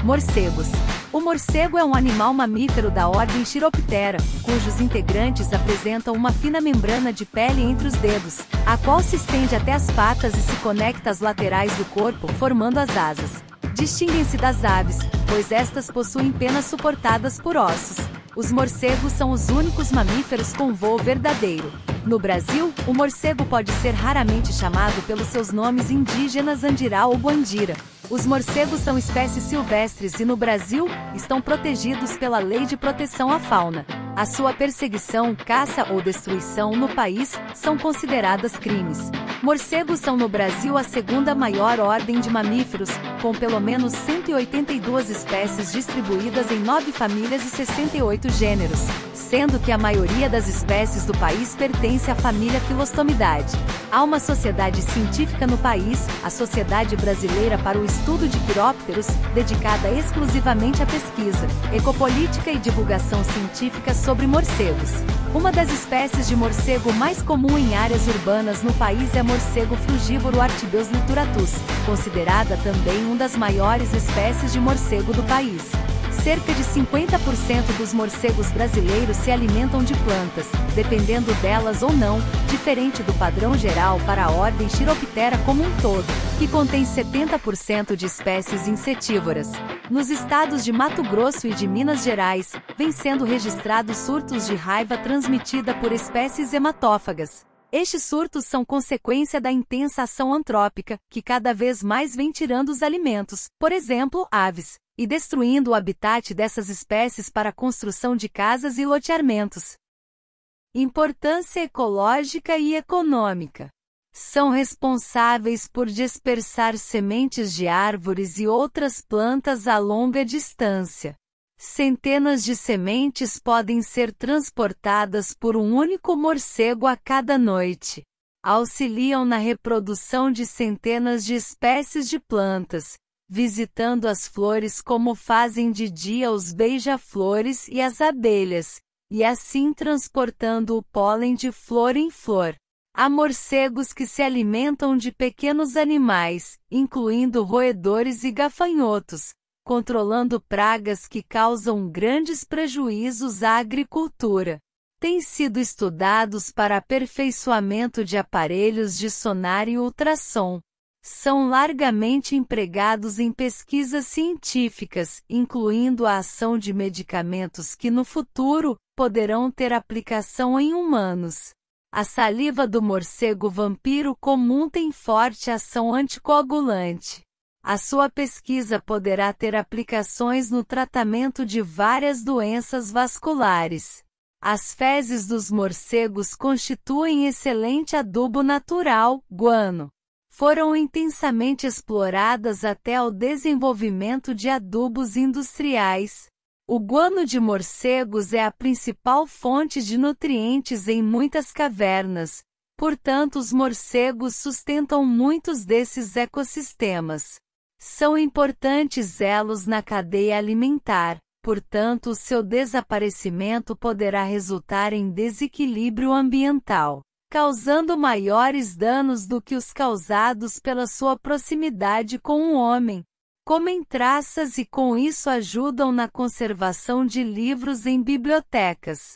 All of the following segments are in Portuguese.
Morcegos. O morcego é um animal mamífero da ordem Chiroptera, cujos integrantes apresentam uma fina membrana de pele entre os dedos, a qual se estende até as patas e se conecta às laterais do corpo, formando as asas. Distinguem-se das aves, pois estas possuem penas suportadas por ossos. Os morcegos são os únicos mamíferos com voo verdadeiro. No Brasil, o morcego pode ser raramente chamado pelos seus nomes indígenas Andirá ou Guandira. Os morcegos são espécies silvestres e no Brasil, estão protegidos pela Lei de Proteção à Fauna. A sua perseguição, caça ou destruição no país são consideradas crimes. Morcegos são no Brasil a segunda maior ordem de mamíferos, com pelo menos 182 espécies distribuídas em 9 famílias e 68 gêneros, sendo que a maioria das espécies do país pertence à família Filostomidae. Há uma sociedade científica no país, a Sociedade Brasileira para o Estudo de Quirópteros, dedicada exclusivamente à pesquisa, ecopolítica e divulgação científica sobre morcegos. Uma das espécies de morcego mais comum em áreas urbanas no país é morcego frugívoro Artibeus lituratus, considerada também uma das maiores espécies de morcego do país. Cerca de 50% dos morcegos brasileiros se alimentam de plantas, dependendo delas ou não, diferente do padrão geral para a ordem Chiroptera como um todo, que contém 70% de espécies insetívoras. Nos estados de Mato Grosso e de Minas Gerais, vêm sendo registrados surtos de raiva transmitida por espécies hematófagas. Estes surtos são consequência da intensa ação antrópica, que cada vez mais vem tirando os alimentos, por exemplo, aves, e destruindo o habitat dessas espécies para a construção de casas e loteamentos. Importância ecológica e econômica. São responsáveis por dispersar sementes de árvores e outras plantas a longa distância. Centenas de sementes podem ser transportadas por um único morcego a cada noite. Auxiliam na reprodução de centenas de espécies de plantas, visitando as flores como fazem de dia os beija-flores e as abelhas, e assim transportando o pólen de flor em flor. Há morcegos que se alimentam de pequenos animais, incluindo roedores e gafanhotos, controlando pragas que causam grandes prejuízos à agricultura. Têm sido estudados para aperfeiçoamento de aparelhos de sonar e ultrassom. São largamente empregados em pesquisas científicas, incluindo a ação de medicamentos que no futuro poderão ter aplicação em humanos. A saliva do morcego vampiro comum tem forte ação anticoagulante. A sua pesquisa poderá ter aplicações no tratamento de várias doenças vasculares. As fezes dos morcegos constituem excelente adubo natural, guano. Foram intensamente exploradas até o desenvolvimento de adubos industriais. O guano de morcegos é a principal fonte de nutrientes em muitas cavernas, portanto os morcegos sustentam muitos desses ecossistemas. São importantes elos na cadeia alimentar, portanto o seu desaparecimento poderá resultar em desequilíbrio ambiental, causando maiores danos do que os causados pela sua proximidade com o homem. Comem traças e com isso ajudam na conservação de livros em bibliotecas.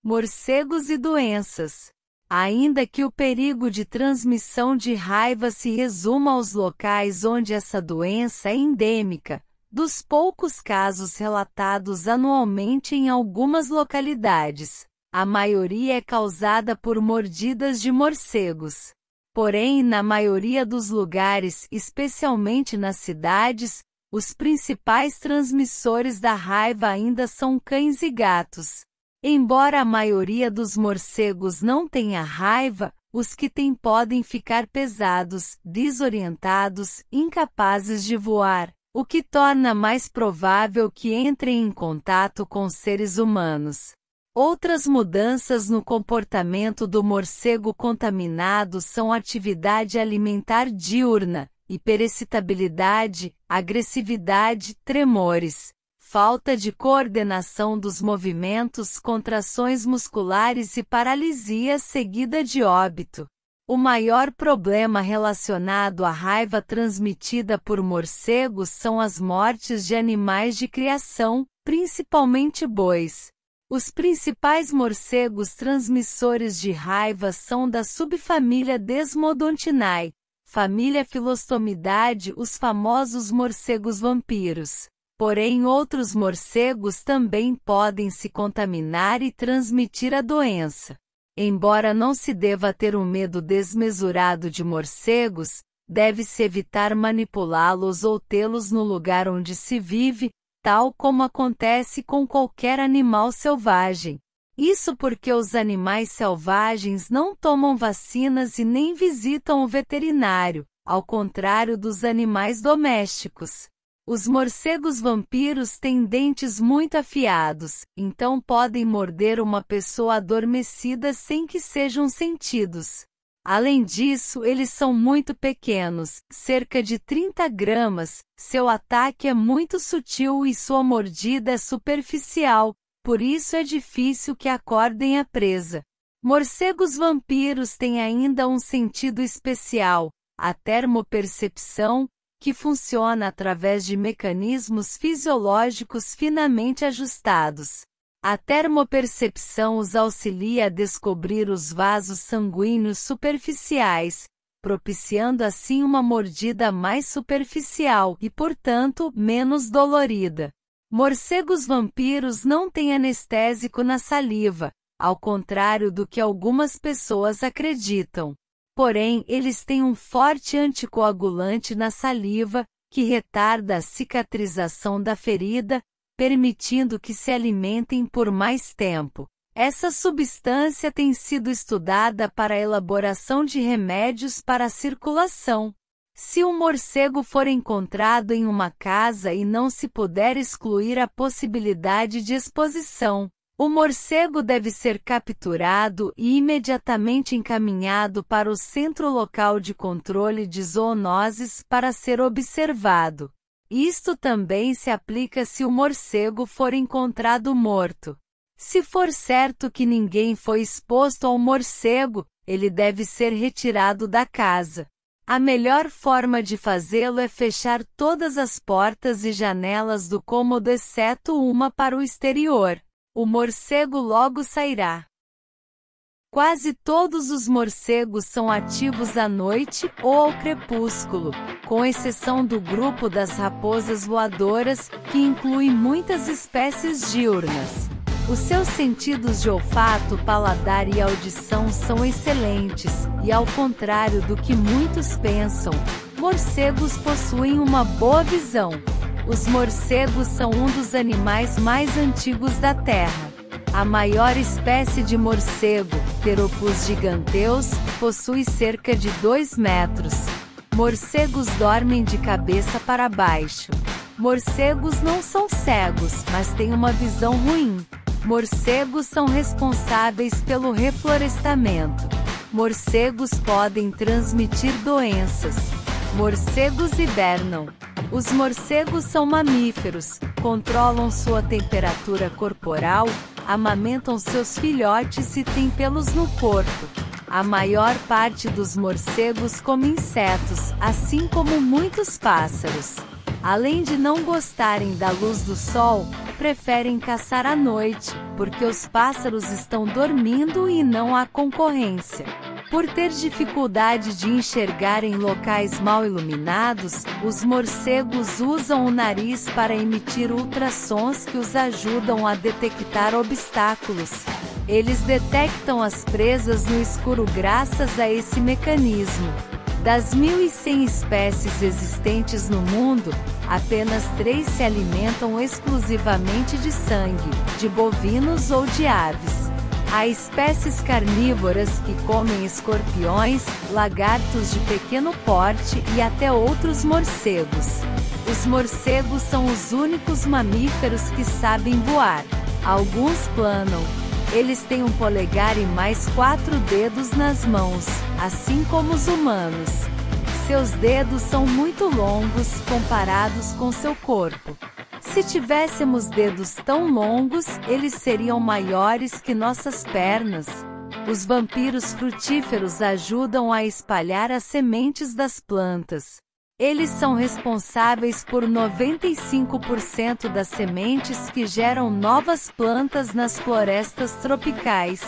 Morcegos e doenças. Ainda que o perigo de transmissão de raiva se resuma aos locais onde essa doença é endêmica, dos poucos casos relatados anualmente em algumas localidades, a maioria é causada por mordidas de morcegos. Porém, na maioria dos lugares, especialmente nas cidades, os principais transmissores da raiva ainda são cães e gatos. Embora a maioria dos morcegos não tenha raiva, os que têm podem ficar pesados, desorientados, incapazes de voar, o que torna mais provável que entrem em contato com seres humanos. Outras mudanças no comportamento do morcego contaminado são atividade alimentar diurna, hiperexcitabilidade, agressividade, tremores, falta de coordenação dos movimentos, contrações musculares e paralisia seguida de óbito. O maior problema relacionado à raiva transmitida por morcegos são as mortes de animais de criação, principalmente bois. Os principais morcegos transmissores de raiva são da subfamília Desmodontinae, família Philostomidae, os famosos morcegos vampiros. Porém, outros morcegos também podem se contaminar e transmitir a doença. Embora não se deva ter um medo desmesurado de morcegos, deve-se evitar manipulá-los ou tê-los no lugar onde se vive, tal como acontece com qualquer animal selvagem. Isso porque os animais selvagens não tomam vacinas e nem visitam o veterinário, ao contrário dos animais domésticos. Os morcegos vampiros têm dentes muito afiados, então podem morder uma pessoa adormecida sem que sejam sentidos. Além disso, eles são muito pequenos, cerca de 30 gramas, seu ataque é muito sutil e sua mordida é superficial, por isso é difícil que acordem a presa. Morcegos vampiros têm ainda um sentido especial, a termopercepção, que funciona através de mecanismos fisiológicos finamente ajustados. A termopercepção os auxilia a descobrir os vasos sanguíneos superficiais, propiciando assim uma mordida mais superficial e, portanto, menos dolorida. Morcegos vampiros não têm anestésico na saliva, ao contrário do que algumas pessoas acreditam. Porém, eles têm um forte anticoagulante na saliva, que retarda a cicatrização da ferida, permitindo que se alimentem por mais tempo. Essa substância tem sido estudada para a elaboração de remédios para a circulação. Se um morcego for encontrado em uma casa e não se puder excluir a possibilidade de exposição, o morcego deve ser capturado e imediatamente encaminhado para o Centro Local de Controle de Zoonoses para ser observado. Isto também se aplica se o morcego for encontrado morto. Se for certo que ninguém foi exposto ao morcego, ele deve ser retirado da casa. A melhor forma de fazê-lo é fechar todas as portas e janelas do cômodo exceto uma para o exterior. O morcego logo sairá. Quase todos os morcegos são ativos à noite ou ao crepúsculo, com exceção do grupo das raposas voadoras, que inclui muitas espécies diurnas. Os seus sentidos de olfato, paladar e audição são excelentes, e ao contrário do que muitos pensam, morcegos possuem uma boa visão. Os morcegos são um dos animais mais antigos da Terra. A maior espécie de morcego, Pteropus giganteus, possui cerca de 2 metros. Morcegos dormem de cabeça para baixo. Morcegos não são cegos, mas têm uma visão ruim. Morcegos são responsáveis pelo reflorestamento. Morcegos podem transmitir doenças. Morcegos hibernam. Os morcegos são mamíferos, controlam sua temperatura corporal, amamentam seus filhotes e têm pelos no corpo. A maior parte dos morcegos come insetos, assim como muitos pássaros. Além de não gostarem da luz do sol, preferem caçar à noite, porque os pássaros estão dormindo e não há concorrência. Por ter dificuldade de enxergar em locais mal iluminados, os morcegos usam o nariz para emitir ultrassons que os ajudam a detectar obstáculos. Eles detectam as presas no escuro graças a esse mecanismo. Das 1.100 espécies existentes no mundo, apenas 3 se alimentam exclusivamente de sangue, de bovinos ou de aves. Há espécies carnívoras que comem escorpiões, lagartos de pequeno porte e até outros morcegos. Os morcegos são os únicos mamíferos que sabem voar. Alguns planam. Eles têm um polegar e mais 4 dedos nas mãos, assim como os humanos. Seus dedos são muito longos comparados com seu corpo. Se tivéssemos dedos tão longos, eles seriam maiores que nossas pernas. Os vampiros frutíferos ajudam a espalhar as sementes das plantas. Eles são responsáveis por 95% das sementes que geram novas plantas nas florestas tropicais.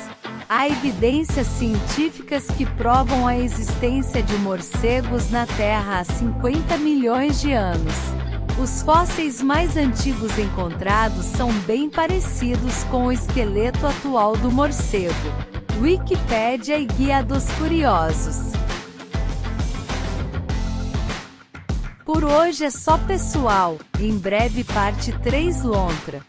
Há evidências científicas que provam a existência de morcegos na Terra há 50 milhões de anos. Os fósseis mais antigos encontrados são bem parecidos com o esqueleto atual do morcego. Wikipédia e Guia dos Curiosos. Por hoje é só, pessoal. Em breve parte 3 lontra.